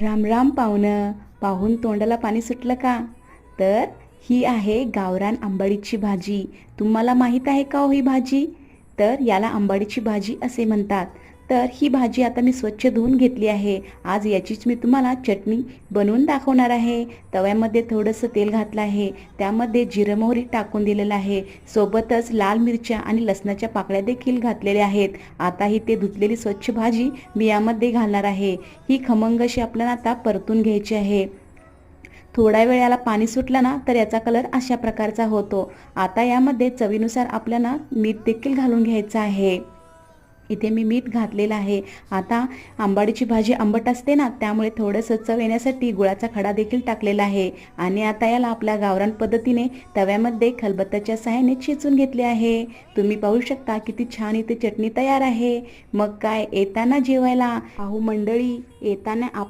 राम राम पाहुणं. पाहून तोंडाला पाणी सुटलं का? तर ही आहे गावरान आंबाडीची भाजी. तुम्हाला माहीत आहे का हो ही भाजी? तर याला आंबाडीची भाजी असे म्हणतात. तर ही भाजी आता मी स्वच्छ धुवून घेतली आहे. आज याचीच मी तुम्हाला चटणी बनवून दाखवणार आहे. तव्यामध्ये थोडंसं तेल घातलं आहे. त्यामध्ये जिरं मोहरी टाकून दिलेलं आहे. सोबतच लाल मिरच्या आणि लसणाच्या पाकळ्या देखील घातलेल्या आहेत. आता ही ते धुतलेली स्वच्छ भाजी मी यामध्ये घालणार आहे. ही खमंग अशी आपल्याला आता परतून घ्यायची आहे. थोड्या वेळाला पाणी सुटलं ना तर याचा कलर अशा प्रकारचा होतो. आता यामध्ये चवीनुसार आपल्याला मीठ देखील घालून घ्यायचं आहे. इथे मी मीठ घातलेलं आहे. आता आंबाडीची भाजी आंबट असते ना, त्यामुळे थोडंसं चव येण्यासाठी गुळाचा खडा देखील टाकलेला आहे. आणि आता याला आपल्या गावरान पद्धतीने तव्यामध्ये खलबत्त्याच्या सहाय्याने चेचून घेतले आहे. तुम्ही पाहू शकता किती छान इथे चटणी तयार आहे. मग काय, येताना जेवायला अहो मंडळी, येताना आपल्या